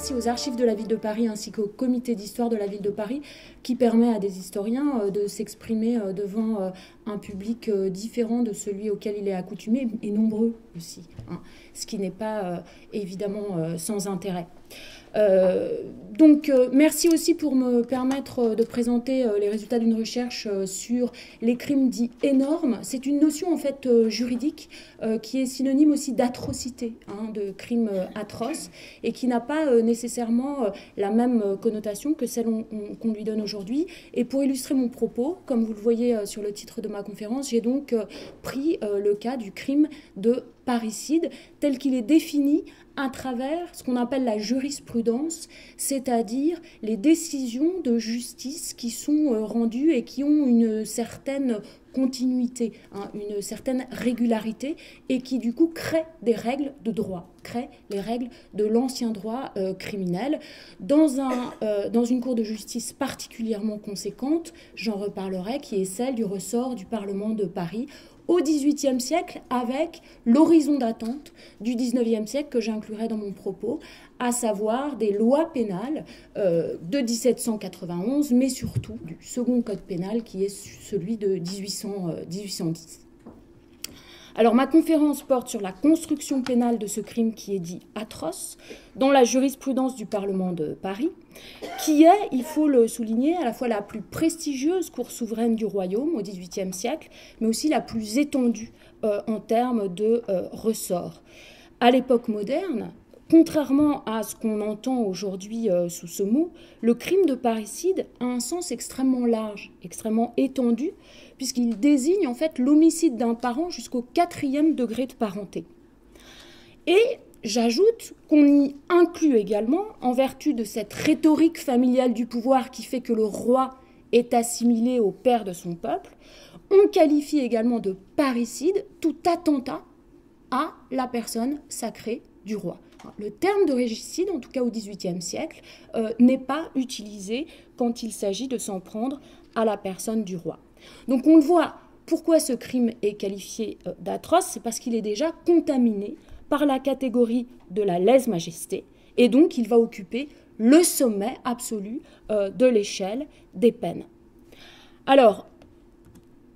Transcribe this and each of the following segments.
merci aux archives de la ville de Paris ainsi qu'au comité d'histoire de la ville de Paris qui permet à des historiens de s'exprimer devant un public différent de celui auquel il est accoutumé et nombreux aussi, hein, ce qui n'est pas évidemment sans intérêt. Merci aussi pour me permettre de présenter les résultats d'une recherche sur les crimes dits énormes. C'est une notion en fait juridique qui est synonyme aussi d'atrocité, hein, de crimes atroces, et qui n'a pas nécessairement la même connotation que celle qu'on lui donne aujourd'hui. Et pour illustrer mon propos, comme vous le voyez sur le titre de ma conférence, j'ai donc pris le cas du crime de parricide tel qu'il est défini à travers ce qu'on appelle la jurisprudence, c'est-à-dire les décisions de justice qui sont rendues et qui ont une certaine continuité, hein, une certaine régularité, et qui du coup créent des règles de droit, créent les règles de l'ancien droit criminel. Dans une cour de justice particulièrement conséquente, j'en reparlerai, qui est celle du ressort du Parlement de Paris, au XVIIIe siècle, avec l'horizon d'attente du XIXe siècle que j'inclurai dans mon propos, à savoir des lois pénales de 1791, mais surtout du second code pénal qui est celui de 1810. Alors ma conférence porte sur la construction pénale de ce crime qui est dit atroce dans la jurisprudence du Parlement de Paris, qui est, il faut le souligner, à la fois la plus prestigieuse cour souveraine du royaume au XVIIIe siècle, mais aussi la plus étendue en termes de ressort. À l'époque moderne, contrairement à ce qu'on entend aujourd'hui sous ce mot, le crime de parricide a un sens extrêmement large, extrêmement étendu, puisqu'il désigne en fait l'homicide d'un parent jusqu'au 4e degré de parenté. Et j'ajoute qu'on y inclut également, en vertu de cette rhétorique familiale du pouvoir qui fait que le roi est assimilé au père de son peuple, on qualifie également de parricide tout attentat à la personne sacrée du roi. Le terme de régicide, en tout cas au XVIIIe siècle, n'est pas utilisé quand il s'agit de s'en prendre à la personne du roi. Donc on le voit, pourquoi ce crime est qualifié d'atroce, c'est parce qu'il est déjà contaminé par la catégorie de la lèse-majesté, et donc il va occuper le sommet absolu de l'échelle des peines. Alors,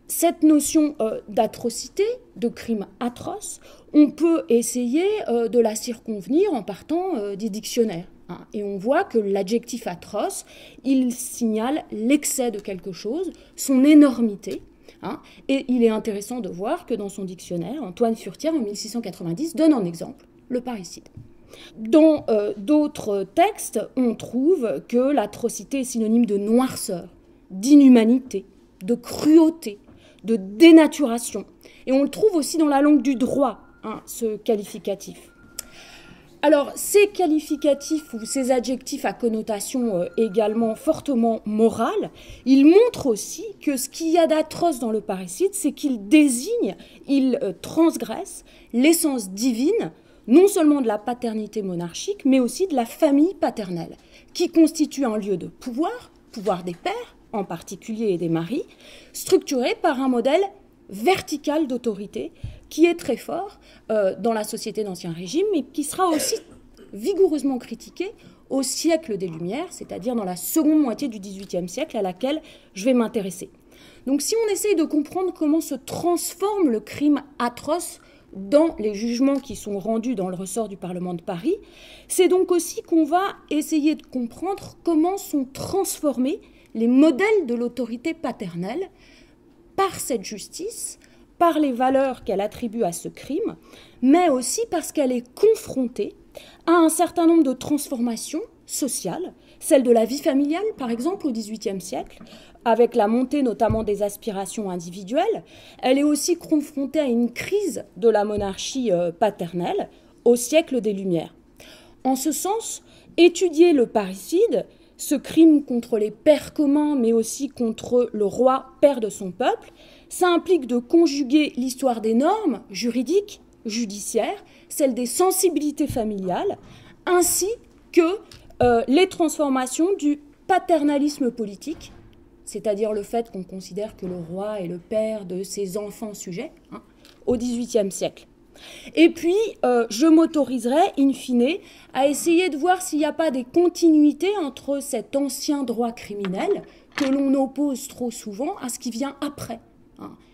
cette notion d'atrocité, de crime atroce, on peut essayer de la circonvenir en partant des dictionnaires. Hein, et on voit que l'adjectif atroce, il signale l'excès de quelque chose, son énormité. Hein, et il est intéressant de voir que dans son dictionnaire, Antoine Furetière, en 1690, donne en exemple le parricide. Dans d'autres textes, on trouve que l'atrocité est synonyme de noirceur, d'inhumanité, de cruauté, de dénaturation. Et on le trouve aussi dans la langue du droit, hein, ce qualificatif. Alors, ces qualificatifs ou ces adjectifs à connotation également fortement morale, ils montrent aussi que ce qu'il y a d'atroce dans le parricide, c'est qu'il désigne, il transgresse l'essence divine, non seulement de la paternité monarchique, mais aussi de la famille paternelle, qui constitue un lieu de pouvoir, pouvoir des pères, en particulier et des maris, structuré par un modèle vertical d'autorité qui est très fort dans la société d'Ancien Régime, mais qui sera aussi vigoureusement critiqué au siècle des Lumières, c'est-à-dire dans la seconde moitié du XVIIIe siècle à laquelle je vais m'intéresser. Donc si on essaye de comprendre comment se transforme le crime atroce dans les jugements qui sont rendus dans le ressort du Parlement de Paris, c'est donc aussi qu'on va essayer de comprendre comment sont transformés les modèles de l'autorité paternelle par cette justice, par les valeurs qu'elle attribue à ce crime, mais aussi parce qu'elle est confrontée à un certain nombre de transformations sociales, celle de la vie familiale, par exemple, au XVIIIe siècle, avec la montée notamment des aspirations individuelles. Elle est aussi confrontée à une crise de la monarchie paternelle au siècle des Lumières. En ce sens, étudier le parricide, ce crime contre les pères communs, mais aussi contre le roi, père de son peuple, ça implique de conjuguer l'histoire des normes juridiques, judiciaires, celle des sensibilités familiales, ainsi que les transformations du paternalisme politique, c'est-à-dire le fait qu'on considère que le roi est le père de ses enfants sujets, hein, au XVIIIe siècle. Et puis, je m'autoriserai, in fine, à essayer de voir s'il n'y a pas des continuités entre cet ancien droit criminel que l'on oppose trop souvent à ce qui vient après.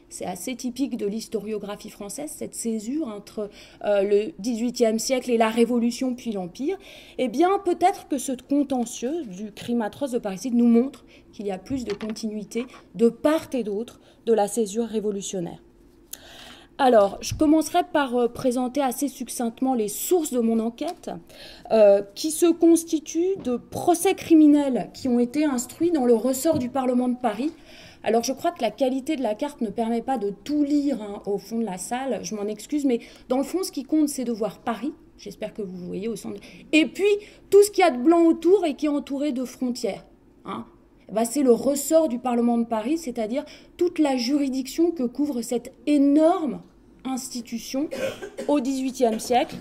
C'est assez typique de l'historiographie française, cette césure entre le XVIIIe siècle et la Révolution puis l'Empire. Eh bien, peut-être que ce contentieux du crime atroce de parricide nous montre qu'il y a plus de continuité de part et d'autre de la césure révolutionnaire. Alors, je commencerai par présenter assez succinctement les sources de mon enquête, qui se constituent de procès criminels qui ont été instruits dans le ressort du Parlement de Paris. Alors, je crois que la qualité de la carte ne permet pas de tout lire au fond de la salle, je m'en excuse, mais dans le fond, ce qui compte, c'est de voir Paris. J'espère que vous voyez au centre. Et puis, tout ce qu'il y a de blanc autour et qui est entouré de frontières. C'est le ressort du Parlement de Paris, c'est-à-dire toute la juridiction que couvre cette énorme institution au XVIIIe siècle,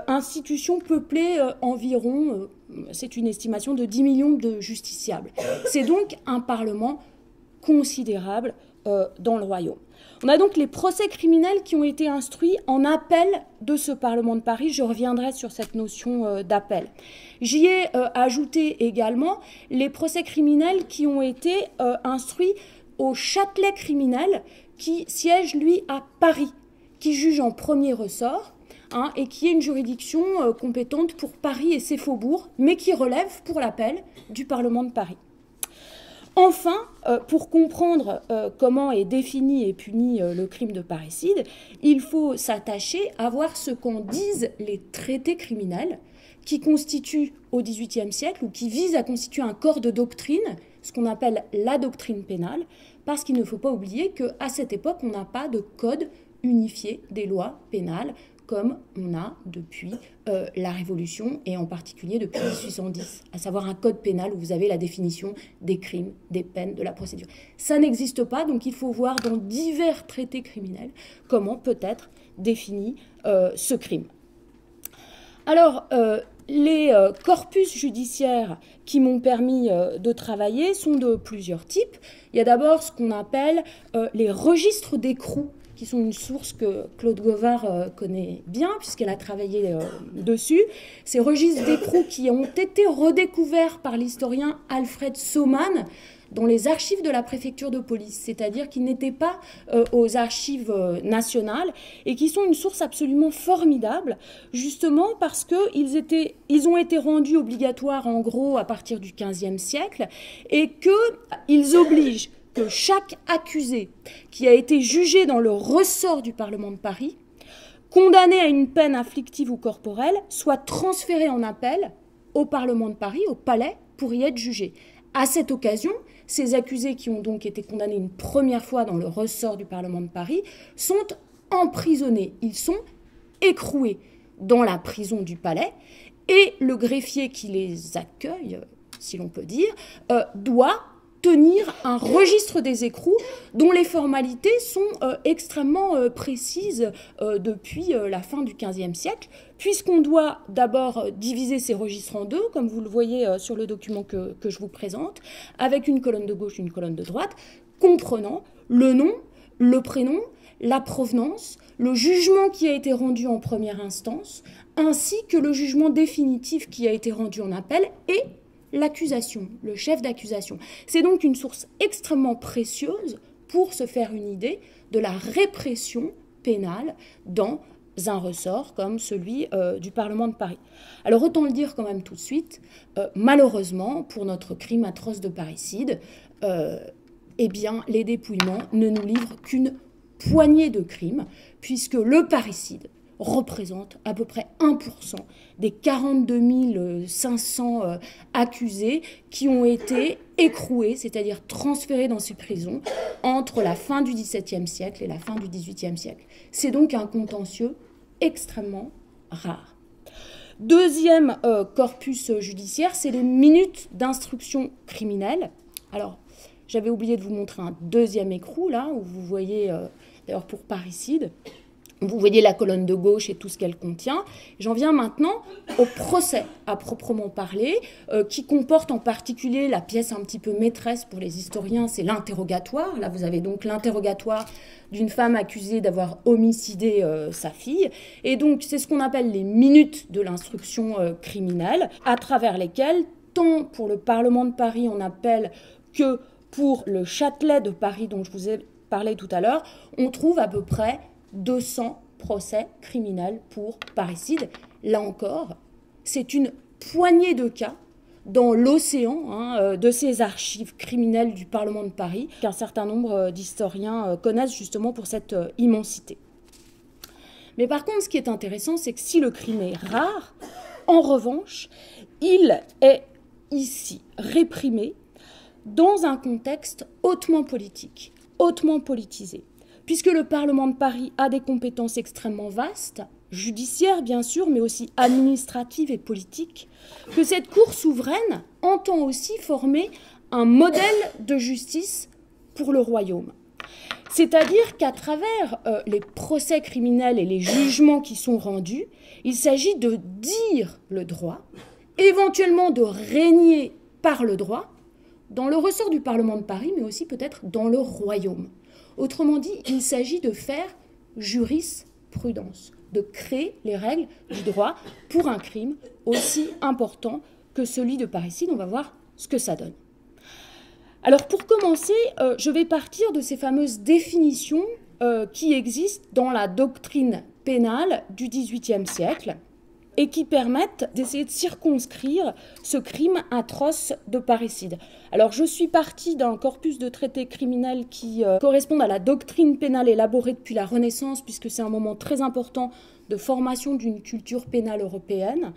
institution peuplée environ, c'est une estimation de 10 millions de justiciables. C'est donc un Parlement considérable dans le royaume. On a donc les procès criminels qui ont été instruits en appel de ce Parlement de Paris. Je reviendrai sur cette notion d'appel. J'y ai ajouté également les procès criminels qui ont été instruits au Châtelet criminel qui siège, lui, à Paris, qui juge en premier ressort, et qui est une juridiction compétente pour Paris et ses faubourgs, mais qui relève pour l'appel du Parlement de Paris. Enfin, pour comprendre comment est défini et puni le crime de parricide, il faut s'attacher à voir ce qu'en disent les traités criminels qui constituent au XVIIIe siècle ou qui visent à constituer un corps de doctrine, ce qu'on appelle la doctrine pénale, parce qu'il ne faut pas oublier qu'à cette époque, on n'a pas de code unifié des lois pénales comme on a depuis la Révolution et en particulier depuis 1810, à savoir un code pénal où vous avez la définition des crimes, des peines, de la procédure. Ça n'existe pas, donc il faut voir dans divers traités criminels comment peut être défini ce crime. Alors, les corpus judiciaires qui m'ont permis de travailler sont de plusieurs types. Il y a d'abord ce qu'on appelle les registres d'écrous, qui sont une source que Claude Govard connaît bien, puisqu'elle a travaillé dessus. Ces registres d'écrous qui ont été redécouverts par l'historien Alfred Saumann dans les archives de la préfecture de police, c'est-à-dire qu'ils n'étaient pas aux archives nationales et qui sont une source absolument formidable, justement parce qu'ils ont été rendus obligatoires en gros à partir du XVe siècle et qu'ils obligent que chaque accusé qui a été jugé dans le ressort du Parlement de Paris, condamné à une peine afflictive ou corporelle, soit transféré en appel au Parlement de Paris, au Palais, pour y être jugé. À cette occasion, ces accusés qui ont donc été condamnés une première fois dans le ressort du Parlement de Paris sont emprisonnés. Ils sont écroués dans la prison du Palais et le greffier qui les accueille, si l'on peut dire, doit tenir un registre des écrous dont les formalités sont extrêmement précises depuis la fin du XVe siècle, puisqu'on doit d'abord diviser ces registres en deux, comme vous le voyez sur le document que je vous présente, avec une colonne de gauche et une colonne de droite, comprenant le nom, le prénom, la provenance, le jugement qui a été rendu en première instance, ainsi que le jugement définitif qui a été rendu en appel et l'accusation, le chef d'accusation. C'est donc une source extrêmement précieuse pour se faire une idée de la répression pénale dans un ressort comme celui du Parlement de Paris. Alors autant le dire quand même tout de suite, malheureusement pour notre crime atroce de parricide, eh bien les dépouillements ne nous livrent qu'une poignée de crimes, puisque le parricide représente à peu près 1% des 42 500 accusés qui ont été écroués, c'est-à-dire transférés dans ces prisons entre la fin du XVIIe siècle et la fin du XVIIIe siècle. C'est donc un contentieux extrêmement rare. Deuxième corpus judiciaire, c'est les minutes d'instruction criminelle. Alors, j'avais oublié de vous montrer un deuxième écrou, là, où vous voyez, d'ailleurs pour parricide, Vous voyez la colonne de gauche et tout ce qu'elle contient. J'en viens maintenant au procès à proprement parler, qui comporte en particulier la pièce un petit peu maîtresse pour les historiens, c'est l'interrogatoire. Là, vous avez donc l'interrogatoire d'une femme accusée d'avoir homicidé sa fille. Et donc, c'est ce qu'on appelle les minutes de l'instruction criminelle, à travers lesquelles, tant pour le Parlement de Paris en appel que pour le Châtelet de Paris dont je vous ai parlé tout à l'heure, on trouve à peu près 200 procès criminels pour parricide. Là encore, c'est une poignée de cas dans l'océan de ces archives criminelles du Parlement de Paris qu'un certain nombre d'historiens connaissent justement pour cette immensité. Mais par contre, ce qui est intéressant, c'est que si le crime est rare, en revanche, il est ici réprimé dans un contexte hautement politique, hautement politisé. Puisque le Parlement de Paris a des compétences extrêmement vastes, judiciaires bien sûr, mais aussi administratives et politiques, que cette Cour souveraine entend aussi former un modèle de justice pour le royaume. C'est-à-dire qu'à travers les procès criminels et les jugements qui sont rendus, il s'agit de dire le droit, éventuellement de régner par le droit, dans le ressort du Parlement de Paris, mais aussi peut-être dans le royaume. Autrement dit, il s'agit de faire jurisprudence, de créer les règles du droit pour un crime aussi important que celui de parricide. On va voir ce que ça donne. Alors pour commencer, je vais partir de ces fameuses définitions qui existent dans la doctrine pénale du XVIIIe siècle et qui permettent d'essayer de circonscrire ce crime atroce de parricide. Alors je suis partie d'un corpus de traités criminels qui correspondent à la doctrine pénale élaborée depuis la Renaissance, puisque c'est un moment très important de formation d'une culture pénale européenne,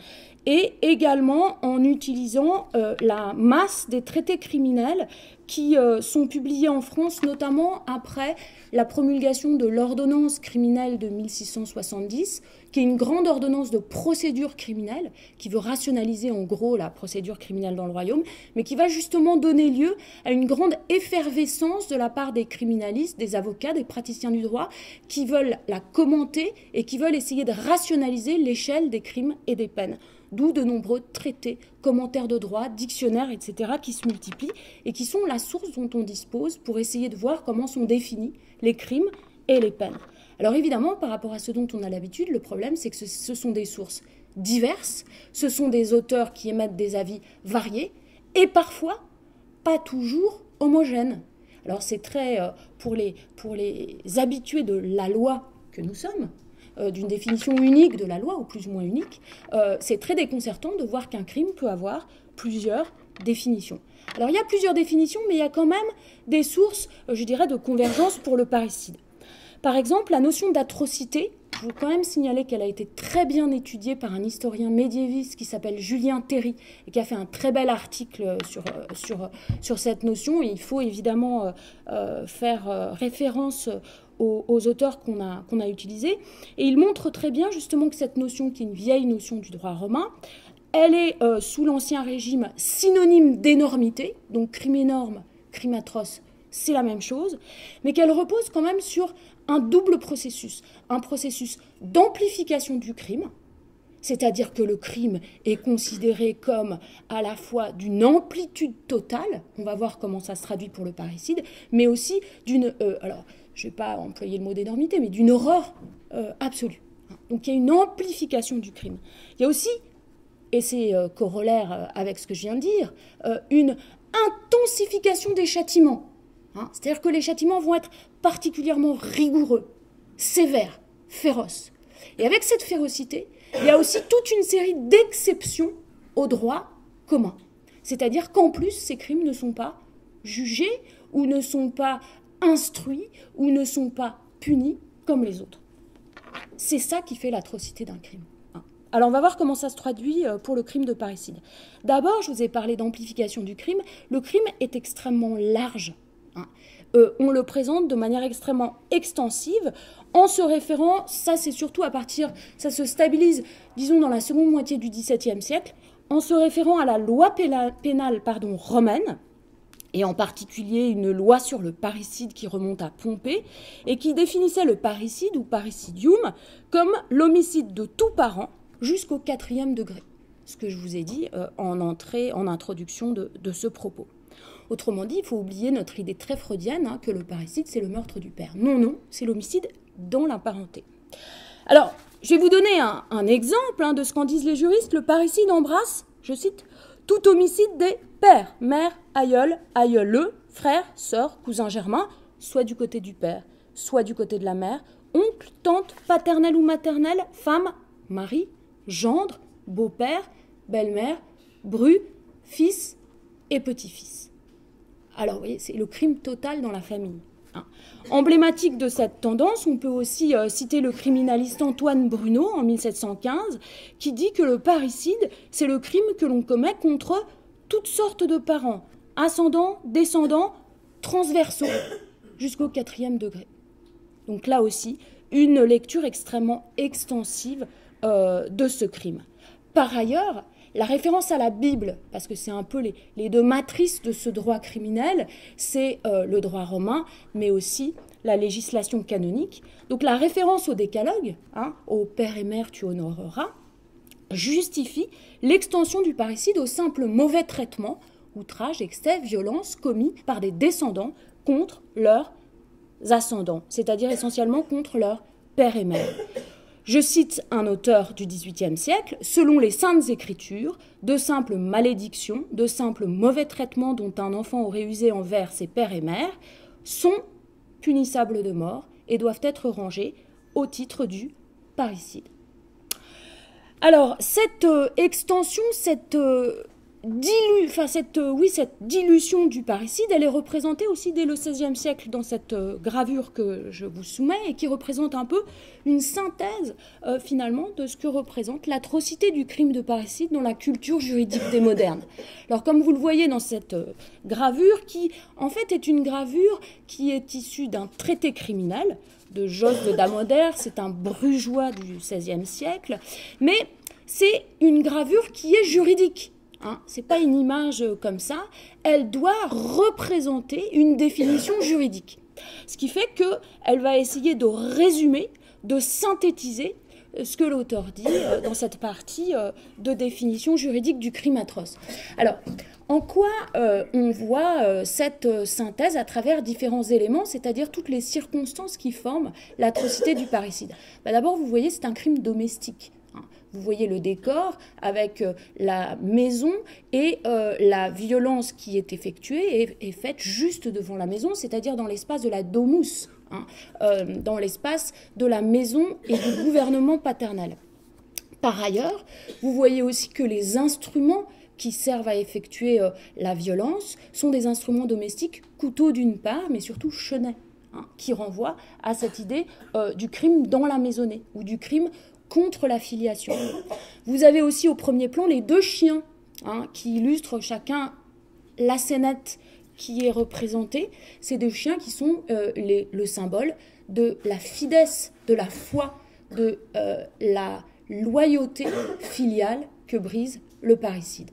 et également en utilisant la masse des traités criminels qui sont publiés en France, notamment après la promulgation de l'ordonnance criminelle de 1670, qui est une grande ordonnance de procédure criminelle, qui veut rationaliser en gros la procédure criminelle dans le royaume, mais qui va justement donner lieu à une grande effervescence de la part des criminalistes, des avocats, des praticiens du droit, qui veulent la commenter et qui veulent essayer de rationaliser l'échelle des crimes et des peines. D'où de nombreux traités, commentaires de droit, dictionnaires, etc., qui se multiplient et qui sont la source dont on dispose pour essayer de voir comment sont définis les crimes et les peines. Alors évidemment, par rapport à ce dont on a l'habitude, le problème, c'est que ce sont des sources diverses, ce sont des auteurs qui émettent des avis variés et parfois pas toujours homogènes. Alors c'est très, pour les habitués de la loi que nous sommes, d'une définition unique de la loi, ou plus ou moins unique, c'est très déconcertant de voir qu'un crime peut avoir plusieurs définitions. Alors il y a plusieurs définitions, mais il y a quand même des sources, je dirais, de convergence pour le parricide. Par exemple, la notion d'atrocité, je veux quand même signaler qu'elle a été très bien étudiée par un historien médiéviste qui s'appelle Julien Théry et qui a fait un très bel article sur cette notion. Et il faut évidemment faire référence aux auteurs qu'on a utilisés. Et il montre très bien justement que cette notion, qui est une vieille notion du droit romain, elle est sous l'Ancien Régime synonyme d'énormité, donc crime énorme, crime atroce, c'est la même chose, mais qu'elle repose quand même sur un double processus, un processus d'amplification du crime, c'est-à-dire que le crime est considéré comme à la fois d'une amplitude totale, on va voir comment ça se traduit pour le parricide, mais aussi d'une, alors je ne vais pas employer le mot d'énormité, mais d'une horreur absolue. Donc il y a une amplification du crime. Il y a aussi, et c'est corollaire avec ce que je viens de dire, une intensification des châtiments. C'est-à-dire que les châtiments vont être particulièrement rigoureux, sévères, féroces. Et avec cette férocité, il y a aussi toute une série d'exceptions au droit commun. C'est-à-dire qu'en plus, ces crimes ne sont pas jugés ou ne sont pas instruits ou ne sont pas punis comme les autres. C'est ça qui fait l'atrocité d'un crime. Alors on va voir comment ça se traduit pour le crime de parricide. D'abord, je vous ai parlé d'amplification du crime. Le crime est extrêmement large. On le présente de manière extrêmement extensive en se référant, ça c'est surtout à partir, ça se stabilise, disons, dans la seconde moitié du XVIIe siècle, en se référant à la loi pénale romaine et en particulier une loi sur le parricide qui remonte à Pompée et qui définissait le parricide ou parricidium comme l'homicide de tout parent jusqu'au 4e degré. Ce que je vous ai dit en introduction de ce propos. Autrement dit, il faut oublier notre idée très freudienne que le parricide, c'est le meurtre du père. Non, non, c'est l'homicide dans la parenté. Alors, je vais vous donner un exemple de ce qu'en disent les juristes. Le parricide embrasse, je cite, « tout homicide des pères, mères, aïeuls, aïeuleux, frères, sœurs, cousins germains, soit du côté du père, soit du côté de la mère, oncle, tante, paternelle ou maternelle, femme, mari, gendre, beau-père, belle-mère, bru, fils et petit-fils. » Alors, vous voyez, c'est le crime total dans la famille. Emblématique de cette tendance, on peut aussi citer le criminaliste Antoine Bruno en 1715, qui dit que le parricide, c'est le crime que l'on commet contre toutes sortes de parents, ascendants, descendants, transversaux, jusqu'au 4e degré. Donc là aussi, une lecture extrêmement extensive de ce crime. Par ailleurs, la référence à la Bible, parce que c'est un peu les deux matrices de ce droit criminel, c'est le droit romain, mais aussi la législation canonique. Donc la référence au décalogue, au père et mère tu honoreras, justifie l'extension du parricide au simple mauvais traitement, outrage, excès, violence commis par des descendants contre leurs ascendants, c'est-à-dire essentiellement contre leur père et mère. Je cite un auteur du XVIIIe siècle, « Selon les saintes écritures, de simples malédictions, de simples mauvais traitements dont un enfant aurait usé envers ses pères et mères sont punissables de mort et doivent être rangés au titre du parricide. » Alors, cette extension, cette dilution du parricide, elle est représentée aussi dès le XVIe siècle dans cette gravure que je vous soumets et qui représente un peu une synthèse finalement de ce que représente l'atrocité du crime de parricide dans la culture juridique des modernes. Alors comme vous le voyez dans cette gravure qui en fait est une gravure qui est issue d'un traité criminel de Jos de Damodère, c'est un brugeois du XVIe siècle, mais c'est une gravure qui est juridique. Ce n'est pas une image comme ça, elle doit représenter une définition juridique. Ce qui fait qu'elle va essayer de résumer, de synthétiser ce que l'auteur dit dans cette partie de définition juridique du crime atroce. Alors, en quoi on voit cette synthèse à travers différents éléments, c'est-à-dire toutes les circonstances qui forment l'atrocité du parricide? D'abord, vous voyez, c'est un crime domestique. Vous voyez le décor avec la maison et la violence qui est effectuée est faite juste devant la maison, c'est-à-dire dans l'espace de la domus, dans l'espace de la maison et du gouvernement paternel. Par ailleurs, vous voyez aussi que les instruments qui servent à effectuer la violence sont des instruments domestiques, couteau d'une part, mais surtout chenets, qui renvoient à cette idée du crime dans la maisonnée ou du crime contre la filiation. Vous avez aussi au premier plan les deux chiens qui illustrent chacun la scénette qui est représentée. Ces deux chiens qui sont le symbole de la fidesse, de la foi, de la loyauté filiale que brise le parricide.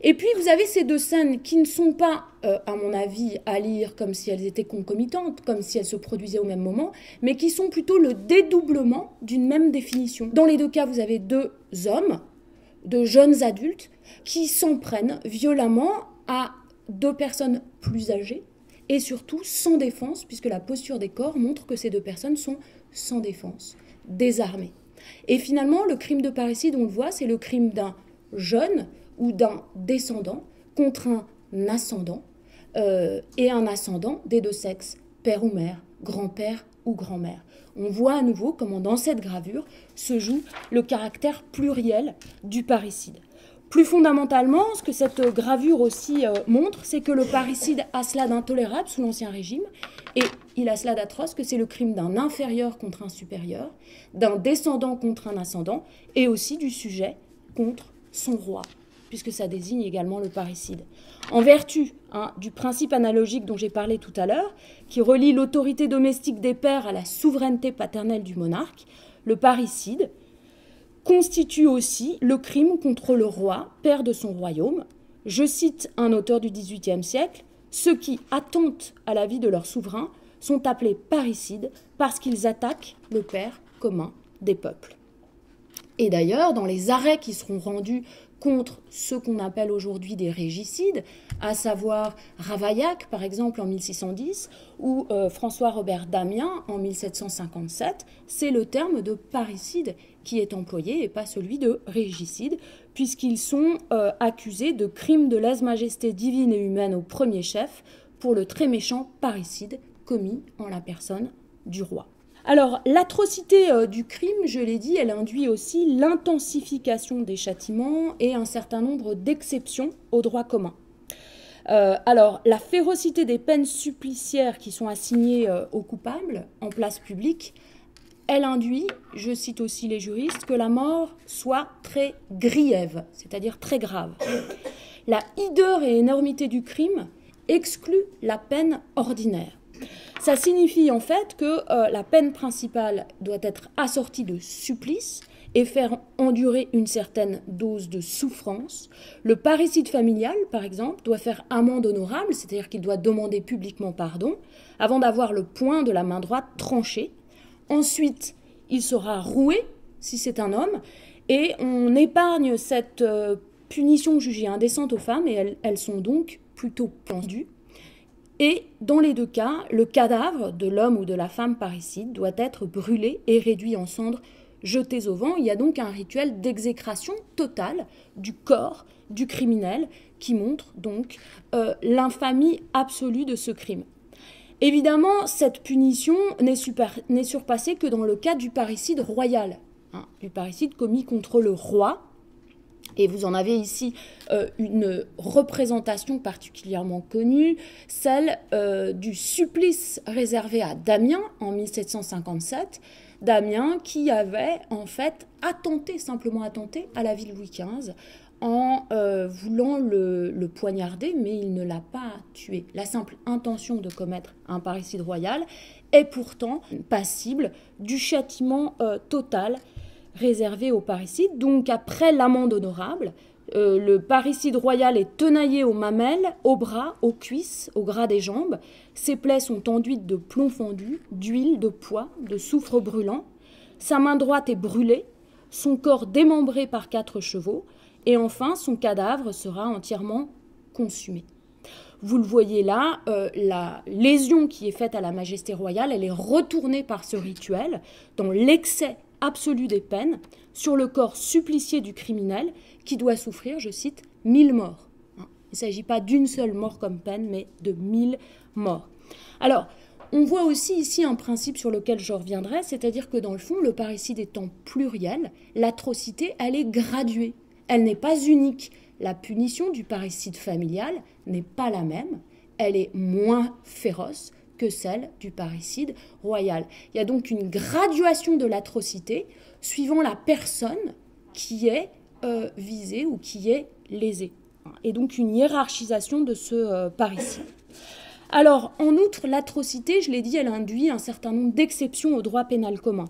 Et puis, vous avez ces deux scènes qui ne sont pas, à mon avis, à lire comme si elles étaient concomitantes, comme si elles se produisaient au même moment, mais qui sont plutôt le dédoublement d'une même définition. Dans les deux cas, vous avez deux hommes, de jeunes adultes, qui s'en prennent violemment à deux personnes plus âgées, et surtout sans défense, puisque la posture des corps montre que ces deux personnes sont sans défense, désarmées. Et finalement, le crime de parricide, on le voit, c'est le crime d'un jeune ou d'un descendant contre un ascendant, et un ascendant des deux sexes, père ou mère, grand-père ou grand-mère. On voit à nouveau comment dans cette gravure se joue le caractère pluriel du parricide. Plus fondamentalement, ce que cette gravure aussi montre, c'est que le parricide a cela d'intolérable sous l'Ancien Régime, et il a cela d'atroce que c'est le crime d'un inférieur contre un supérieur, d'un descendant contre un ascendant, et aussi du sujet contre son roi, puisque ça désigne également le parricide. En vertu du principe analogique dont j'ai parlé tout à l'heure, qui relie l'autorité domestique des pères à la souveraineté paternelle du monarque, le parricide constitue aussi le crime contre le roi, père de son royaume. Je cite un auteur du XVIIIe siècle, Ceux qui attentent à la vie de leur souverain sont appelés parricides parce qu'ils attaquent le père commun des peuples. Et d'ailleurs, dans les arrêts qui seront rendus contre ce qu'on appelle aujourd'hui des régicides, à savoir Ravaillac, par exemple, en 1610, ou François-Robert Damien, en 1757, c'est le terme de parricide qui est employé et pas celui de régicide, puisqu'ils sont accusés de crimes de lèse-majesté divine et humaine au premier chef pour le très méchant parricide commis en la personne du roi. Alors, l'atrocité du crime, je l'ai dit, elle induit aussi l'intensification des châtiments et un certain nombre d'exceptions au droit commun. Alors, la férocité des peines suppliciaires qui sont assignées aux coupables en place publique, elle induit, je cite aussi les juristes, que la mort soit très griève, c'est-à-dire très grave. La hideur et énormité du crime exclut la peine ordinaire. Ça signifie en fait que la peine principale doit être assortie de supplice et faire endurer une certaine dose de souffrance. Le parricide familial, par exemple, doit faire amende honorable, c'est-à-dire qu'il doit demander publiquement pardon, avant d'avoir le poing de la main droite tranché. Ensuite, il sera roué, si c'est un homme, et on épargne cette punition jugée indécente aux femmes, et elles sont donc plutôt pendues. Et dans les deux cas, le cadavre de l'homme ou de la femme parricide doit être brûlé et réduit en cendres jetées au vent. Il y a donc un rituel d'exécration totale du corps du criminel qui montre donc l'infamie absolue de ce crime. Évidemment, cette punition n'est surpassée que dans le cas du parricide royal, du parricide commis contre le roi. Et vous en avez ici une représentation particulièrement connue, celle du supplice réservé à Damien en 1757. Damien qui avait en fait simplement attenté à la vie de Louis XV en voulant le poignarder, mais il ne l'a pas tué. La simple intention de commettre un parricide royal est pourtant passible du châtiment total réservé aux parricides. Donc après l'amende honorable, le parricide royal est tenaillé aux mamelles, aux bras, aux cuisses, au gras des jambes. Ses plaies sont enduites de plomb fondu, d'huile, de poix, de soufre brûlant. Sa main droite est brûlée, son corps démembré par 4 chevaux, et enfin son cadavre sera entièrement consumé. Vous le voyez là, la lésion qui est faite à la majesté royale, elle est retournée par ce rituel dans l'excès absolu des peines sur le corps supplicié du criminel qui doit souffrir, je cite, 1000 morts. Il ne s'agit pas d'une seule mort comme peine, mais de 1000 morts. Alors, on voit aussi ici un principe sur lequel je reviendrai, c'est-à-dire que dans le fond, le parricide étant pluriel, l'atrocité, elle est graduée. Elle n'est pas unique. La punition du parricide familial n'est pas la même. Elle est moins féroce que celle du parricide royal. Il y a donc une graduation de l'atrocité suivant la personne qui est visée ou qui est lésée. Et donc une hiérarchisation de ce parricide. Alors, en outre, l'atrocité, je l'ai dit, elle induit un certain nombre d'exceptions au droit pénal commun.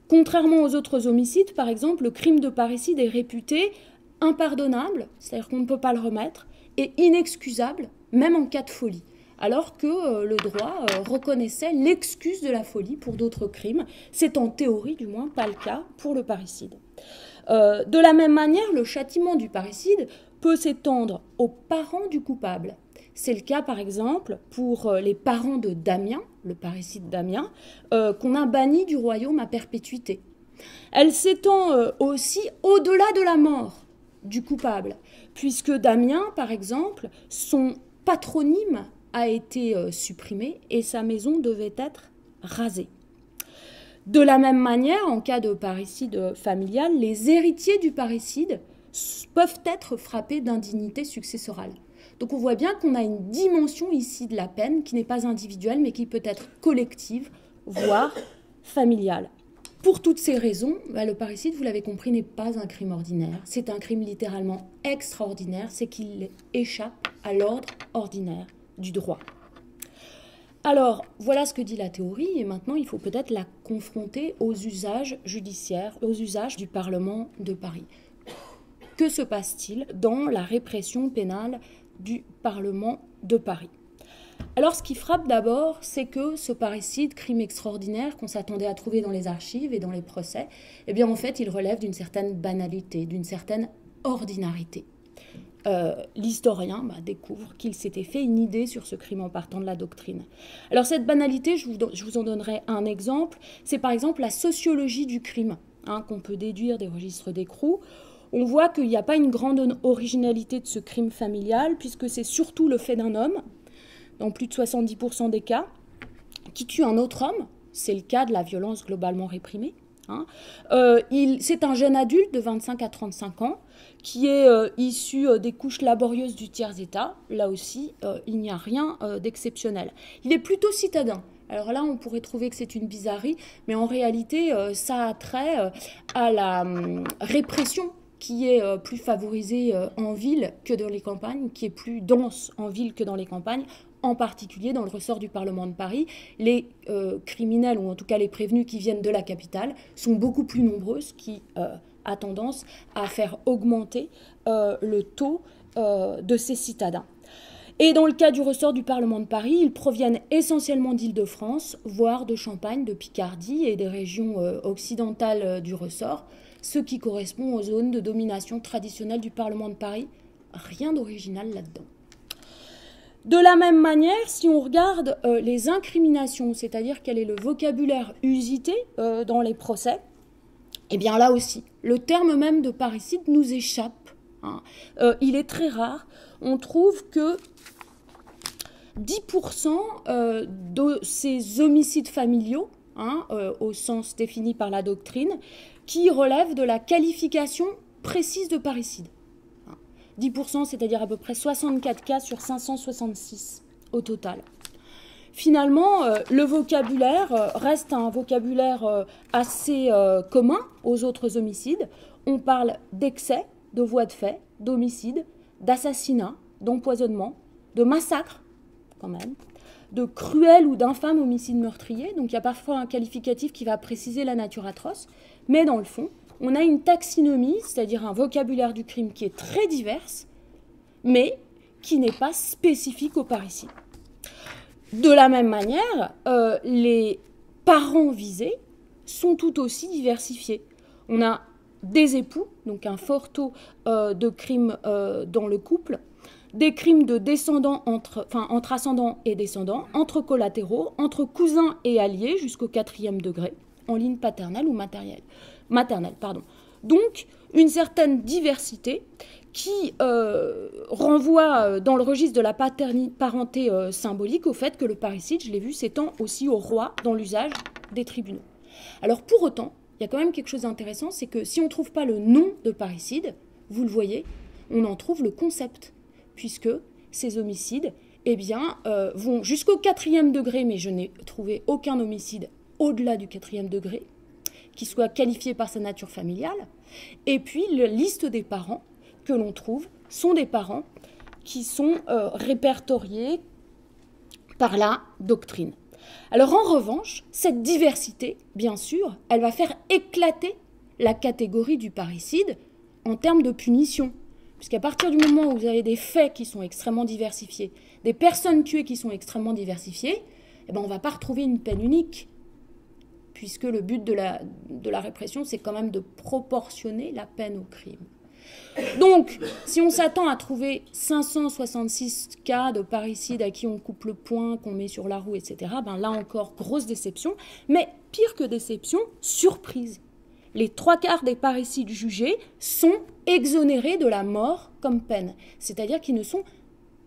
Contrairement aux autres homicides, par exemple, le crime de parricide est réputé impardonnable, c'est-à-dire qu'on ne peut pas le remettre, et inexcusable, même en cas de folie, alors que le droit reconnaissait l'excuse de la folie pour d'autres crimes. C'est en théorie, du moins, pas le cas pour le parricide. De la même manière, le châtiment du parricide peut s'étendre aux parents du coupable. C'est le cas, par exemple, pour les parents de Damien, le parricide Damien, qu'on a banni du royaume à perpétuité. Elle s'étend aussi au-delà de la mort du coupable, puisque Damien, par exemple, son patronyme a été supprimé et sa maison devait être rasée. De la même manière, en cas de parricide familial, les héritiers du parricide peuvent être frappés d'indignité successorale. Donc on voit bien qu'on a une dimension ici de la peine qui n'est pas individuelle mais qui peut être collective, voire familiale. Pour toutes ces raisons, le parricide, vous l'avez compris, n'est pas un crime ordinaire. C'est un crime littéralement extraordinaire, c'est qu'il échappe à l'ordre ordinaire du droit. Alors, voilà ce que dit la théorie, et maintenant il faut peut-être la confronter aux usages judiciaires, aux usages du Parlement de Paris. Que se passe-t-il dans la répression pénale du Parlement de Paris. Alors, ce qui frappe d'abord, c'est que ce parricide, crime extraordinaire qu'on s'attendait à trouver dans les archives et dans les procès, eh bien, en fait, il relève d'une certaine banalité, d'une certaine ordinarité. L'historien découvre qu'il s'était fait une idée sur ce crime en partant de la doctrine. Alors, cette banalité, je vous en donnerai un exemple, c'est par exemple la sociologie du crime, qu'on peut déduire des registres d'écrou. On voit qu'il n'y a pas une grande originalité de ce crime familial, puisque c'est surtout le fait d'un homme, dans plus de 70% des cas, qui tue un autre homme. C'est le cas de la violence globalement réprimée. C'est un jeune adulte de 25 à 35 ans qui est issu des couches laborieuses du tiers-état. Là aussi, il n'y a rien d'exceptionnel. Il est plutôt citadin. Alors là, on pourrait trouver que c'est une bizarrerie, mais en réalité, ça a trait à la répression qui est plus favorisée en ville que dans les campagnes, qui est plus dense en ville que dans les campagnes, en particulier dans le ressort du Parlement de Paris. Les criminels, ou en tout cas les prévenus qui viennent de la capitale, sont beaucoup plus nombreux, ce qui a tendance à faire augmenter le taux de ces citadins. Et dans le cas du ressort du Parlement de Paris, ils proviennent essentiellement d'Île-de-France, voire de Champagne, de Picardie et des régions occidentales du ressort, ce qui correspond aux zones de domination traditionnelle du Parlement de Paris. Rien d'original là-dedans. De la même manière, si on regarde les incriminations, c'est-à-dire quel est le vocabulaire usité dans les procès, eh bien là aussi, le terme même de parricide nous échappe. Il est très rare. On trouve que 10% de ces homicides familiaux, au sens défini par la doctrine, qui relèvent de la qualification précise de parricide. 10%, c'est-à-dire à peu près 64 cas sur 566 au total. Finalement, le vocabulaire reste un vocabulaire assez commun aux autres homicides. On parle d'excès, de voies de fait, d'homicide, d'assassinat, d'empoisonnement, de massacre, quand même, de cruel ou d'infâme homicide meurtrier. Donc il y a parfois un qualificatif qui va préciser la nature atroce, mais dans le fond, on a une taxinomie, c'est-à-dire un vocabulaire du crime qui est très divers, mais qui n'est pas spécifique au parricide. De la même manière, les parents visés sont tout aussi diversifiés. On a des époux, donc un fort taux de crimes dans le couple, des crimes de descendants entre ascendants et descendants, entre collatéraux, entre cousins et alliés jusqu'au 4e degré, en ligne paternelle ou maternelle. Donc, une certaine diversité qui renvoie dans le registre de la parenté symbolique au fait que le parricide, je l'ai vu, s'étend aussi au roi dans l'usage des tribunaux. Alors pour autant, il y a quand même quelque chose d'intéressant, c'est que si on ne trouve pas le nom de parricide, vous le voyez, on en trouve le concept, puisque ces homicides vont jusqu'au 4e degré, mais je n'ai trouvé aucun homicide au-delà du 4e degré, qui soit qualifié par sa nature familiale. Et puis, la liste des parents que l'on trouve sont des parents qui sont répertoriés par la doctrine. Alors, en revanche, cette diversité, bien sûr, elle va faire éclater la catégorie du parricide en termes de punition. Puisqu'à partir du moment où vous avez des faits qui sont extrêmement diversifiés, des personnes tuées qui sont extrêmement diversifiées, on ne va pas retrouver une peine unique. Puisque le but de la répression, c'est quand même de proportionner la peine au crime. Donc, si on s'attend à trouver 566 cas de parricide à qui on coupe le poing, qu'on met sur la roue, etc., là encore, grosse déception. Mais pire que déception, surprise. Les 3/4 des parricides jugés sont exonérés de la mort comme peine. C'est-à-dire qu'ils ne sont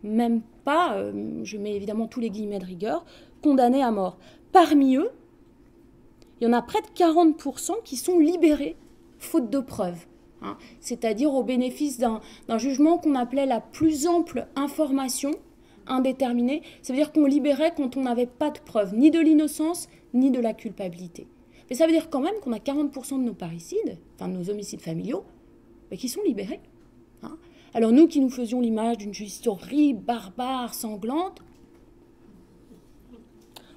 même pas, je mets évidemment tous les guillemets de rigueur, condamnés à mort. Parmi eux, il y en a près de 40% qui sont libérés, faute de preuves. C'est-à-dire au bénéfice d'un jugement qu'on appelait la plus ample information indéterminée. Ça veut dire qu'on libérait quand on n'avait pas de preuves, ni de l'innocence, ni de la culpabilité. Mais ça veut dire quand même qu'on a 40% de nos parricides, de nos homicides familiaux, qui sont libérés. Alors nous qui nous faisions l'image d'une justice horrible, barbare, sanglante,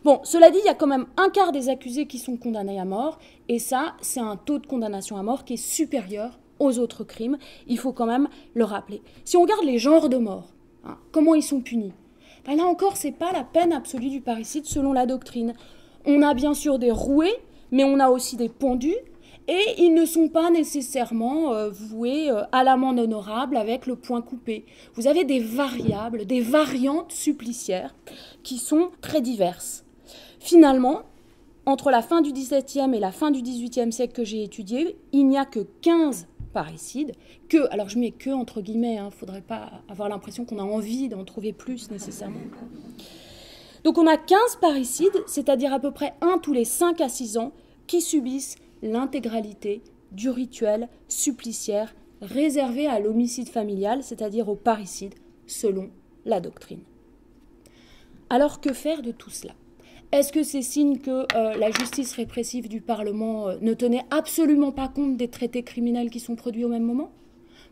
bon, cela dit, il y a quand même 1/4 des accusés qui sont condamnés à mort, et ça, c'est un taux de condamnation à mort qui est supérieur aux autres crimes. Il faut quand même le rappeler. Si on regarde les genres de mort, Hein. Comment ils sont punis? Ben là encore, ce n'est pas la peine absolue du parricide selon la doctrine. On a bien sûr des roués, mais on a aussi des pendus, et ils ne sont pas nécessairement voués à l'amende honorable avec le poing coupé. Vous avez des variables, des variantes suppliciaires qui sont très diverses. Finalement, entre la fin du XVIIe et la fin du XVIIIe siècle que j'ai étudié, il n'y a que 15 parricides, alors je mets que entre guillemets, il ne faudrait pas avoir l'impression qu'on a envie d'en trouver plus nécessairement. Donc on a 15 parricides, c'est-à-dire à peu près 1 tous les 5 à 6 ans, qui subissent l'intégralité du rituel suppliciaire réservé à l'homicide familial, c'est-à-dire au parricide, selon la doctrine. Alors que faire de tout cela? Est-ce que c'est signe que la justice répressive du Parlement ne tenait absolument pas compte des traités criminels qui sont produits au même moment?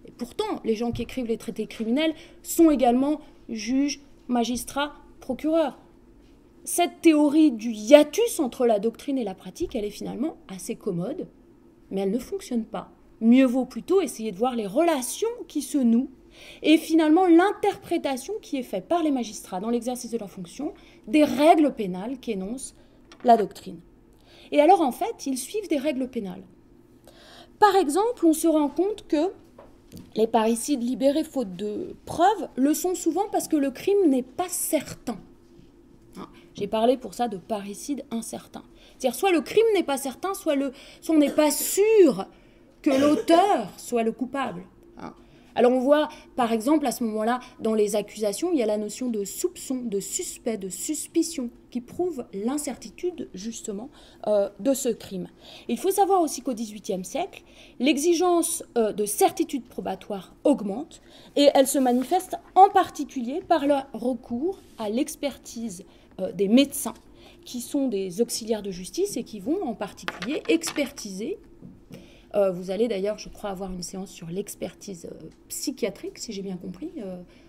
Et pourtant, les gens qui écrivent les traités criminels sont également juges, magistrats, procureurs. Cette théorie du hiatus entre la doctrine et la pratique, elle est finalement assez commode, mais elle ne fonctionne pas. Mieux vaut plutôt essayer de voir les relations qui se nouent et finalement l'interprétation qui est faite par les magistrats dans l'exercice de leurs fonctions des règles pénales qu'énonce la doctrine. Et alors en fait, ils suivent des règles pénales. Par exemple, on se rend compte que les parricides libérés faute de preuves le sont souvent parce que le crime n'est pas certain. J'ai parlé pour ça de parricide incertain. C'est-à-dire soit le crime n'est pas certain, soit on n'est pas sûr que l'auteur soit le coupable. Alors on voit par exemple à ce moment-là dans les accusations, il y a la notion de soupçon, de suspect, de suspicion qui prouve l'incertitude justement de ce crime. Il faut savoir aussi qu'au XVIIIe siècle, l'exigence de certitude probatoire augmente et elle se manifeste en particulier par le recours à l'expertise des médecins qui sont des auxiliaires de justice et qui vont en particulier expertiser. Vous allez d'ailleurs, je crois, avoir une séance sur l'expertise psychiatrique, si j'ai bien compris,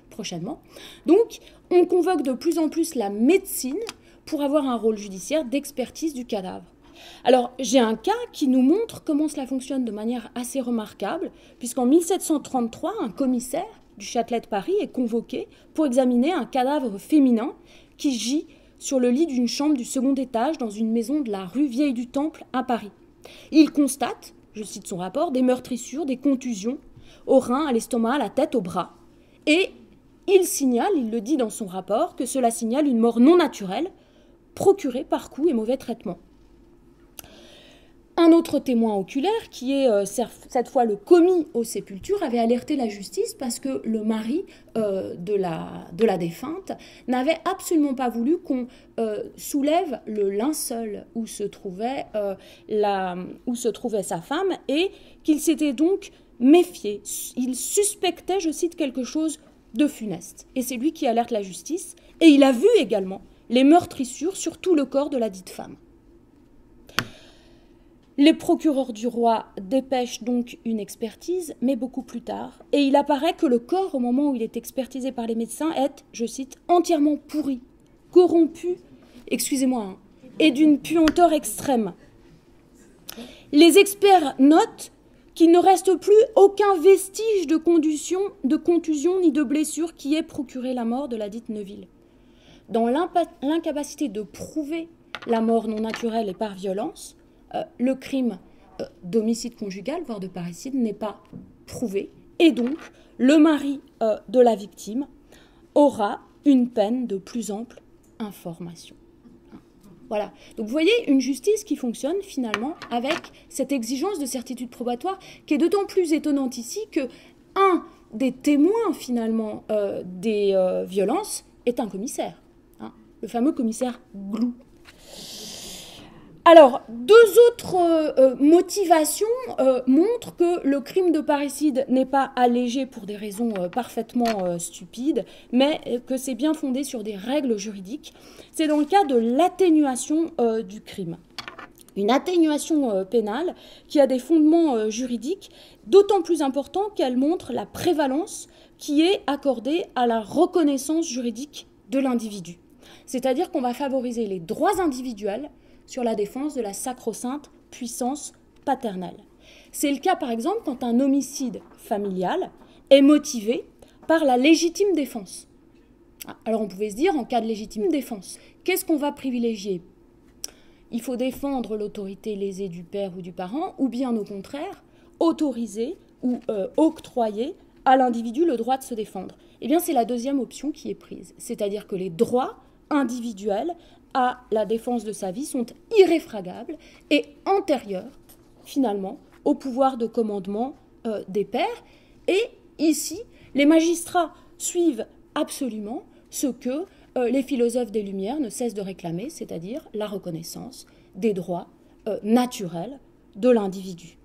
prochainement. Donc, on convoque de plus en plus la médecine pour avoir un rôle judiciaire d'expertise du cadavre. Alors, j'ai un cas qui nous montre comment cela fonctionne de manière assez remarquable, puisqu'en 1733, un commissaire du Châtelet de Paris est convoqué pour examiner un cadavre féminin qui gît sur le lit d'une chambre du second étage dans une maison de la rue Vieille du Temple à Paris. Il constate, je cite son rapport, des meurtrissures, des contusions aux reins, à l'estomac, à la tête, aux bras. Et il signale, il le dit dans son rapport, que cela signale une mort non naturelle procurée par coups et mauvais traitements. Un autre témoin oculaire, qui est cette fois le commis aux sépultures, avait alerté la justice parce que le mari de la défunte n'avait absolument pas voulu qu'on soulève le linceul où se trouvait sa femme et qu'il s'était donc méfié. Il suspectait, je cite, quelque chose de funeste. Et c'est lui qui alerte la justice. Et il a vu également les meurtrissures sur tout le corps de la dite femme. Les procureurs du roi dépêchent donc une expertise, mais beaucoup plus tard. Et il apparaît que le corps, au moment où il est expertisé par les médecins, est, je cite, entièrement pourri, corrompu, et d'une puanteur extrême. Les experts notent qu'il ne reste plus aucun vestige de contusion ni de blessure qui ait procuré la mort de la dite Neuville. Dans l'incapacité de prouver la mort non naturelle et par violence, le crime d'homicide conjugal, voire de parricide, n'est pas prouvé. Et donc, le mari de la victime aura une peine de plus ample information. Voilà. Donc vous voyez, une justice qui fonctionne finalement avec cette exigence de certitude probatoire qui est d'autant plus étonnante ici que un des témoins finalement des violences est un commissaire, le fameux commissaire Glou. Alors, deux autres motivations montrent que le crime de parricide n'est pas allégé pour des raisons parfaitement stupides, mais que c'est bien fondé sur des règles juridiques. C'est dans le cas de l'atténuation du crime. Une atténuation pénale qui a des fondements juridiques d'autant plus importants qu'elle montre la prévalence qui est accordée à la reconnaissance juridique de l'individu. C'est-à-dire qu'on va favoriser les droits individuels sur la défense de la sacro-sainte puissance paternelle. C'est le cas, par exemple, quand un homicide familial est motivé par la légitime défense. Alors on pouvait se dire, en cas de légitime défense, qu'est-ce qu'on va privilégier? Il faut défendre l'autorité lésée du père ou du parent, ou bien au contraire, autoriser ou octroyer à l'individu le droit de se défendre. Eh bien, c'est la deuxième option qui est prise. C'est-à-dire que les droits individuels à la défense de sa vie sont irréfragables et antérieurs, finalement, au pouvoir de commandement des pairs. Et ici, les magistrats suivent absolument ce que les philosophes des Lumières ne cessent de réclamer, c'est-à-dire la reconnaissance des droits naturels de l'individu.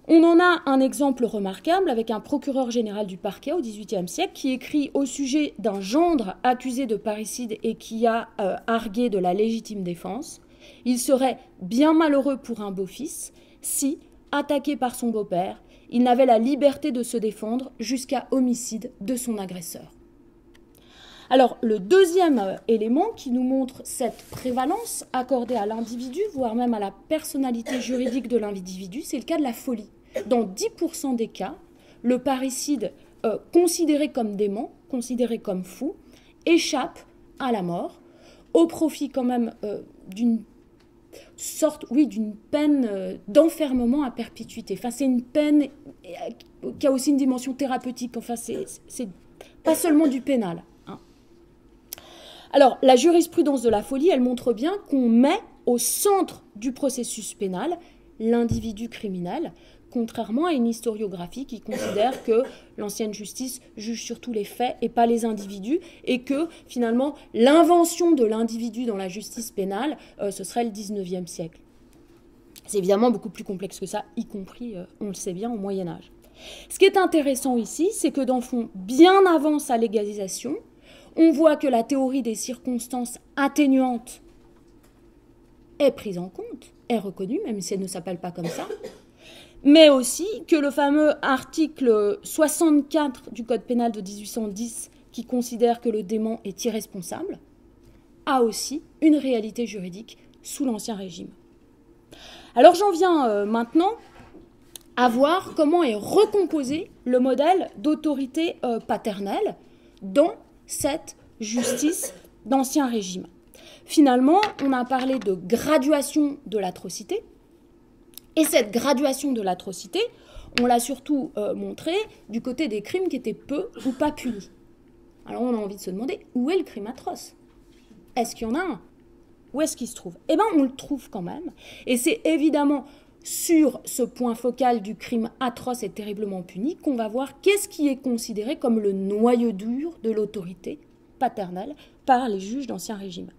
On en a un exemple remarquable avec un procureur général du parquet au XVIIIe siècle qui écrit au sujet d'un gendre accusé de parricide et qui a argué de la légitime défense. Il serait bien malheureux pour un beau-fils si, attaqué par son beau-père, il n'avait la liberté de se défendre jusqu'à homicide de son agresseur. Alors, le deuxième élément qui nous montre cette prévalence accordée à l'individu, voire même à la personnalité juridique de l'individu, c'est le cas de la folie. Dans 10% des cas, le parricide considéré comme dément, considéré comme fou, échappe à la mort, au profit quand même d'une peine d'enfermement à perpétuité. Enfin, c'est une peine qui a aussi une dimension thérapeutique. Enfin, c'est pas seulement du pénal. Alors, la jurisprudence de la folie, elle montre bien qu'on met au centre du processus pénal l'individu criminel, contrairement à une historiographie qui considère que l'ancienne justice juge surtout les faits et pas les individus, et que finalement l'invention de l'individu dans la justice pénale, ce serait le XIXe siècle. C'est évidemment beaucoup plus complexe que ça, y compris, on le sait bien, au Moyen-Âge. Ce qui est intéressant ici, c'est que dans le fond, bien avant sa légalisation, on voit que la théorie des circonstances atténuantes est prise en compte, est reconnue, même si elle ne s'appelle pas comme ça, mais aussi que le fameux article 64 du Code pénal de 1810, qui considère que le dément est irresponsable, a aussi une réalité juridique sous l'Ancien Régime. Alors j'en viens maintenant à voir comment est recomposé le modèle d'autorité paternelle dans cette justice d'Ancien Régime. Finalement, on a parlé de graduation de l'atrocité, et cette graduation de l'atrocité, on l'a surtout montrée du côté des crimes qui étaient peu ou pas punis. Alors on a envie de se demander, où est le crime atroce? Est-ce qu'il y en a un? Où est-ce qu'il se trouve? Eh bien, on le trouve quand même, et c'est évidemment sur ce point focal du crime atroce et terriblement puni qu'on va voir qu'est-ce qui est considéré comme le noyau dur de l'autorité paternelle par les juges d'Ancien Régime.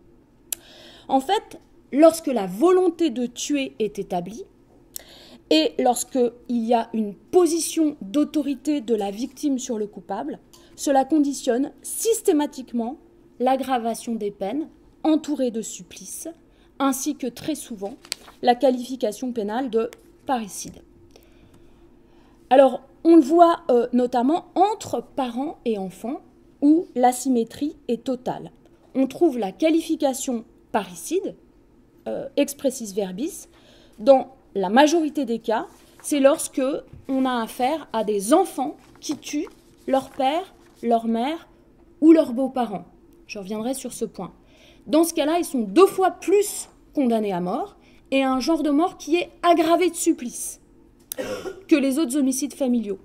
En fait, lorsque la volonté de tuer est établie et lorsqu'il y a une position d'autorité de la victime sur le coupable, cela conditionne systématiquement l'aggravation des peines entourée de supplices, ainsi que très souvent la qualification pénale de parricide. Alors, on le voit notamment entre parents et enfants, où l'asymétrie est totale. On trouve la qualification parricide, expressis verbis, dans la majorité des cas, c'est lorsque on a affaire à des enfants qui tuent leur père, leur mère ou leurs beaux-parents. Je reviendrai sur ce point. Dans ce cas-là, ils sont 2 fois plus condamnés à mort, et un genre de mort qui est aggravé de supplice que les autres homicides familiaux.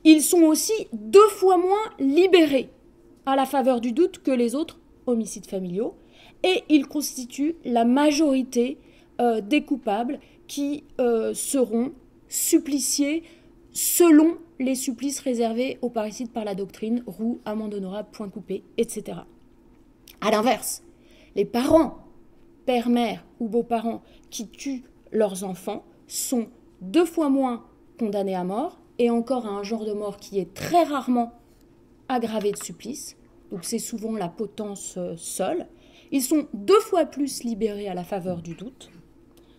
Ils sont aussi 2 fois moins libérés à la faveur du doute que les autres homicides familiaux, et ils constituent la majorité des coupables qui seront suppliciés selon les supplices réservés aux parricides par la doctrine, roue, amende honorable, point coupé, etc. À l'inverse, les parents, père, mère ou beaux-parents qui tuent leurs enfants sont 2 fois moins condamnés à mort, et encore à un genre de mort qui est très rarement aggravé de supplice, donc c'est souvent la potence seule. Ils sont 2 fois plus libérés à la faveur du doute.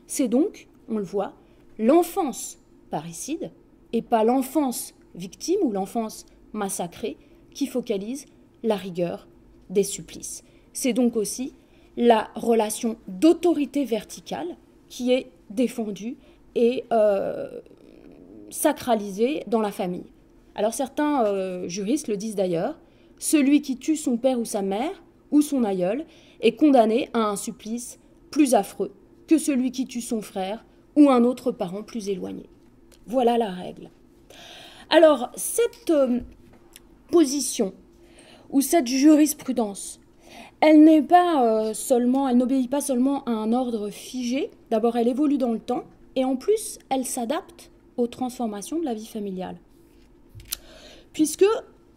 C'est donc, on le voit, l'enfance parricide et pas l'enfance victime ou l'enfance massacrée qui focalise la rigueur des supplices. C'est donc aussi la relation d'autorité verticale qui est défendue et sacralisée dans la famille. Alors certains juristes le disent d'ailleurs, celui qui tue son père ou sa mère ou son aïeul est condamné à un supplice plus affreux que celui qui tue son frère ou un autre parent plus éloigné. Voilà la règle. Alors, cette position ou cette jurisprudence, elle n'obéit pas seulement à un ordre figé. D'abord, elle évolue dans le temps et en plus, elle s'adapte aux transformations de la vie familiale. Puisque,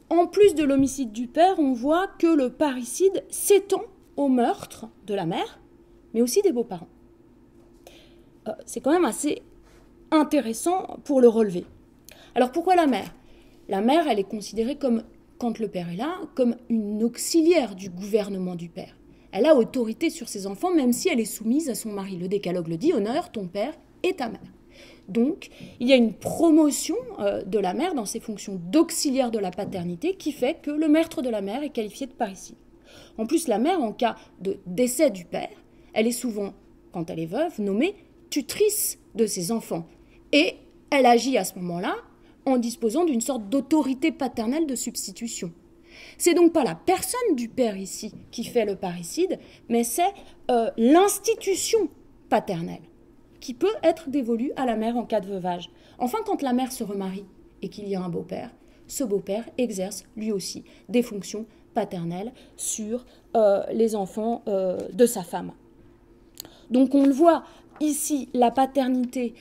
en plus de l'homicide du père, on voit que le parricide s'étend au meurtre de la mère, mais aussi des beaux-parents. C'est quand même assez intéressant pour le relever. Alors pourquoi la mère ? La mère, elle est considérée comme, quand le père est là, comme une auxiliaire du gouvernement du père. Elle a autorité sur ses enfants, même si elle est soumise à son mari. Le décalogue le dit, honore ton père et ta mère. Donc, il y a une promotion de la mère dans ses fonctions d'auxiliaire de la paternité qui fait que le meurtre de la mère est qualifié de parricide. En plus, la mère, en cas de décès du père, elle est souvent, quand elle est veuve, nommée tutrice de ses enfants. Et elle agit à ce moment-là en disposant d'une sorte d'autorité paternelle de substitution. C'est donc pas la personne du père ici qui fait le parricide, mais c'est l'institution paternelle qui peut être dévolue à la mère en cas de veuvage. Enfin, quand la mère se remarie et qu'il y a un beau-père, ce beau-père exerce lui aussi des fonctions paternelles sur les enfants de sa femme. Donc on le voit ici, la paternité,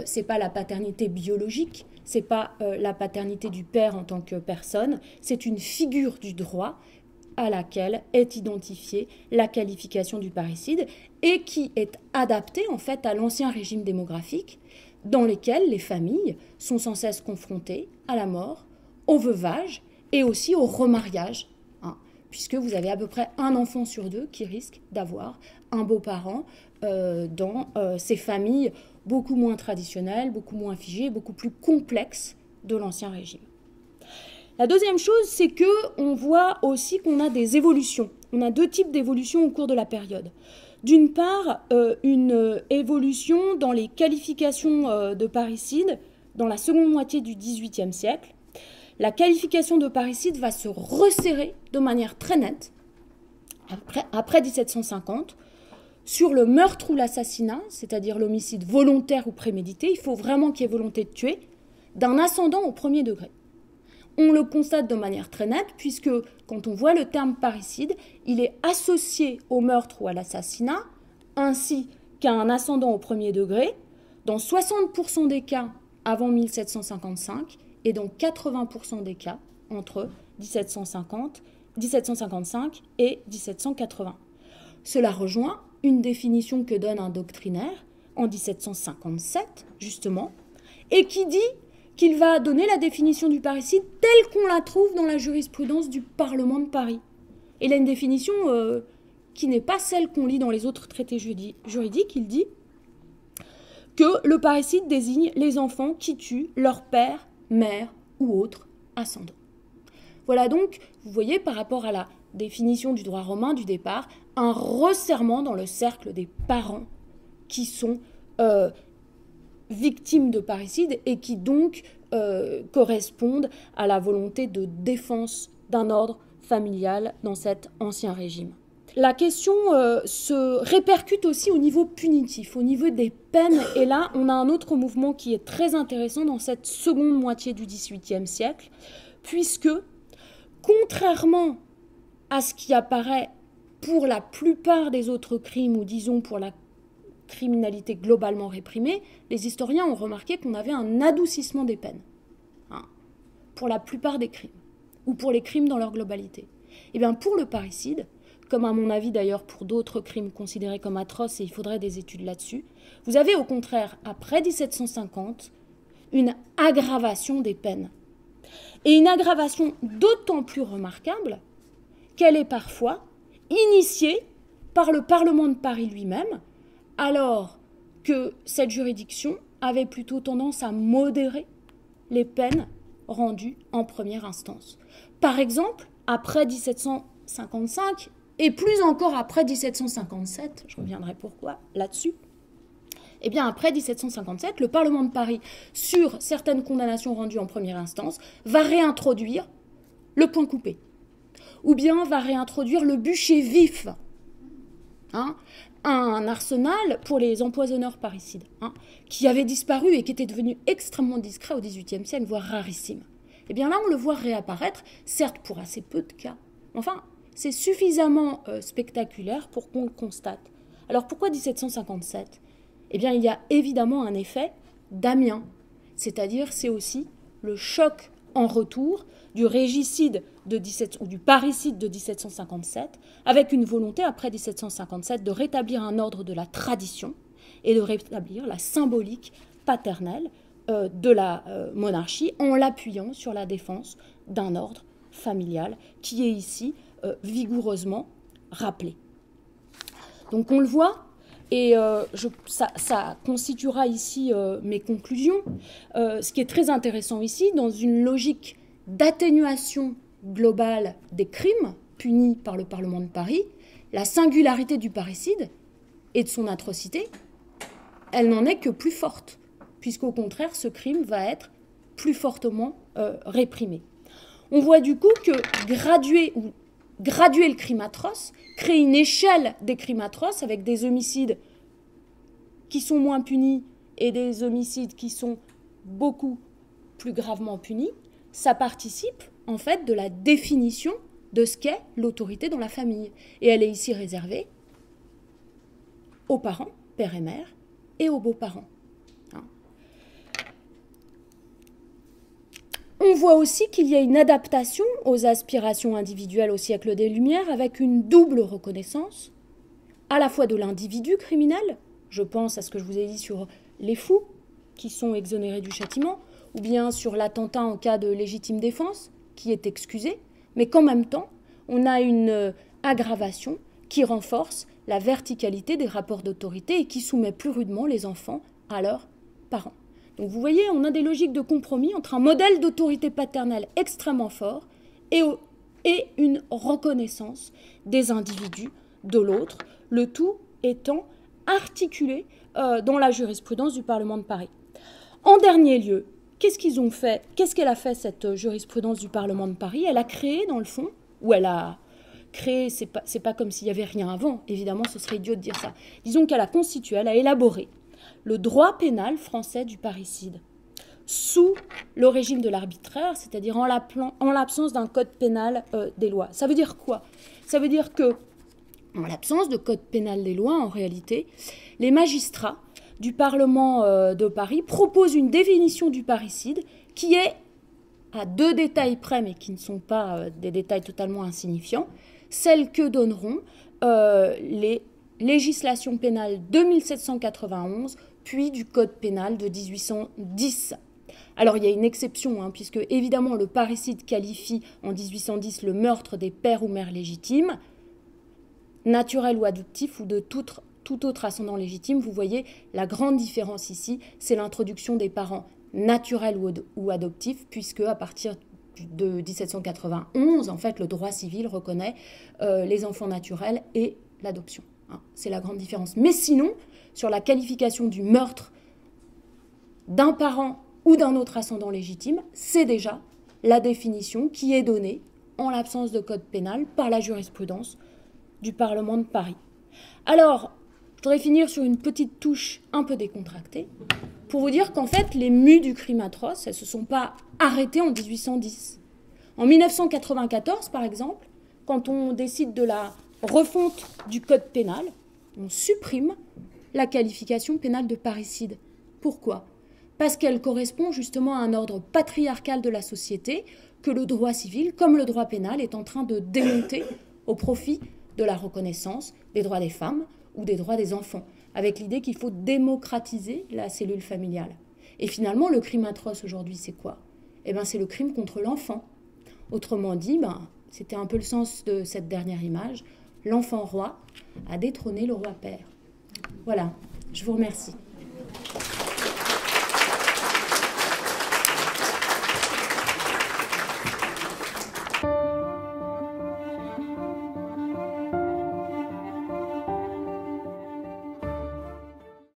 c'est pas la paternité biologique, c'est pas la paternité du père en tant que personne, c'est une figure du droit à laquelle est identifiée la qualification du parricide et qui est adaptée en fait à l'ancien régime démographique dans lequel les familles sont sans cesse confrontées à la mort, au veuvage et aussi au remariage, puisque vous avez à peu près un enfant sur deux qui risque d'avoir un beau-parent dans ces familles beaucoup moins traditionnelles, beaucoup moins figées, beaucoup plus complexes de l'ancien régime. La deuxième chose, c'est qu'on voit aussi qu'on a des évolutions. On a deux types d'évolutions au cours de la période. D'une part, une évolution dans les qualifications de parricide dans la seconde moitié du XVIIIe siècle. La qualification de parricide va se resserrer de manière très nette après 1750 sur le meurtre ou l'assassinat, c'est-à-dire l'homicide volontaire ou prémédité. Il faut vraiment qu'il y ait volonté de tuer, d'un ascendant au premier degré. On le constate de manière très nette puisque quand on voit le terme parricide, il est associé au meurtre ou à l'assassinat ainsi qu'à un ascendant au premier degré dans 60% des cas avant 1755 et dans 80% des cas entre 1755 et 1780. Cela rejoint une définition que donne un doctrinaire en 1757, justement, et qui dit qu'il va donner la définition du parricide telle qu'on la trouve dans la jurisprudence du Parlement de Paris. Et il a une définition qui n'est pas celle qu'on lit dans les autres traités juridiques. Il dit que le parricide désigne les enfants qui tuent leur père, mère ou autre ascendant. Voilà donc, vous voyez, par rapport à la définition du droit romain du départ, un resserrement dans le cercle des parents qui sont victimes de parricide et qui donc correspondent à la volonté de défense d'un ordre familial dans cet ancien régime. La question se répercute aussi au niveau punitif, au niveau des peines. Et là, on a un autre mouvement qui est très intéressant dans cette seconde moitié du XVIIIe siècle, puisque, contrairement à ce qui apparaît pour la plupart des autres crimes, ou disons pour la criminalité globalement réprimée, les historiens ont remarqué qu'on avait un adoucissement des peines, pour la plupart des crimes, ou pour les crimes dans leur globalité. Et bien pour le parricide, comme à mon avis d'ailleurs pour d'autres crimes considérés comme atroces, et il faudrait des études là-dessus, vous avez au contraire, après 1750, une aggravation des peines. Et une aggravation d'autant plus remarquable qu'elle est parfois initiée par le Parlement de Paris lui-même, alors que cette juridiction avait plutôt tendance à modérer les peines rendues en première instance. Par exemple, après 1755, et plus encore après 1757, je reviendrai pourquoi là-dessus, eh bien après 1757, le Parlement de Paris, sur certaines condamnations rendues en première instance, va réintroduire le point coupé. ou bien va réintroduire le bûcher vif, hein, un arsenal pour les empoisonneurs parricides, hein, qui avait disparu et qui était devenu extrêmement discret au XVIIIe siècle, voire rarissime. Eh bien là, on le voit réapparaître, certes pour assez peu de cas, mais enfin, c'est suffisamment spectaculaire pour qu'on le constate. Alors pourquoi 1757 ? Eh bien, il y a évidemment un effet d'Amiens, c'est-à-dire c'est aussi le choc en retour du régicide ou du parricide de 1757, avec une volonté après 1757 de rétablir un ordre de la tradition et de rétablir la symbolique paternelle de la monarchie en l'appuyant sur la défense d'un ordre familial qui est ici vigoureusement rappelé. Donc on le voit, et ça constituera ici mes conclusions. Ce qui est très intéressant ici, dans une logique d'atténuation globale des crimes punis par le Parlement de Paris, la singularité du parricide et de son atrocité, elle n'en est que plus forte, puisqu'au contraire, ce crime va être plus fortement réprimé. On voit du coup que graduer le crime atroce, créer une échelle des crimes atroces avec des homicides qui sont moins punis et des homicides qui sont beaucoup plus gravement punis, ça participe en fait de la définition de ce qu'est l'autorité dans la famille. Et elle est ici réservée aux parents, père et mère, et aux beaux-parents. On voit aussi qu'il y a une adaptation aux aspirations individuelles au siècle des Lumières avec une double reconnaissance, à la fois de l'individu criminel, je pense à ce que je vous ai dit sur les fous qui sont exonérés du châtiment, ou bien sur l'attentat en cas de légitime défense qui est excusé, mais qu'en même temps, on a une aggravation qui renforce la verticalité des rapports d'autorité et qui soumet plus rudement les enfants à leurs parents. Donc vous voyez, on a des logiques de compromis entre un modèle d'autorité paternelle extrêmement fort et une reconnaissance des individus de l'autre, le tout étant articulé dans la jurisprudence du Parlement de Paris. En dernier lieu, qu'est-ce qu'ils ont fait ? Qu'est-ce qu'elle a fait, cette jurisprudence du Parlement de Paris ? Elle a créé, dans le fond, ou elle a créé, c'est pas comme s'il n'y avait rien avant, évidemment, ce serait idiot de dire ça. Disons qu'elle a constitué, elle a élaboré le droit pénal français du parricide, sous le régime de l'arbitraire, c'est-à-dire en l'absence d'un code pénal des lois. Ça veut dire quoi ? Ça veut dire que, en l'absence de code pénal des lois, en réalité, les magistrats du Parlement de Paris proposent une définition du parricide qui est, à 2 détails près, mais qui ne sont pas des détails totalement insignifiants, celle que donneront les législations pénales de 1791, puis du Code pénal de 1810. Alors il y a une exception, puisque évidemment le parricide qualifie en 1810 le meurtre des pères ou mères légitimes, naturels ou adoptifs, ou de tout autre ascendant légitime. Vous voyez, la grande différence ici, c'est l'introduction des parents naturels ou adoptifs, puisque à partir de 1791, en fait, le droit civil reconnaît les enfants naturels et l'adoption. C'est la grande différence. Mais sinon, sur la qualification du meurtre d'un parent ou d'un autre ascendant légitime, c'est déjà la définition qui est donnée en l'absence de code pénal par la jurisprudence du Parlement de Paris. Alors, je voudrais finir sur une petite touche un peu décontractée pour vous dire qu'en fait, les mues du crime atroce, elles ne se sont pas arrêtées en 1810. En 1994, par exemple, quand on décide de la refonte du code pénal, on supprime la qualification pénale de parricide. Pourquoi ? Parce qu'elle correspond justement à un ordre patriarcal de la société que le droit civil, comme le droit pénal, est en train de démonter au profit de la reconnaissance des droits des femmes ou des droits des enfants, avec l'idée qu'il faut démocratiser la cellule familiale. Et finalement, le crime atroce aujourd'hui, c'est quoi ? Eh bien, c'est le crime contre l'enfant. Autrement dit, c'était un peu le sens de cette dernière image, l'enfant roi a détrôné le roi père. Voilà, je vous remercie.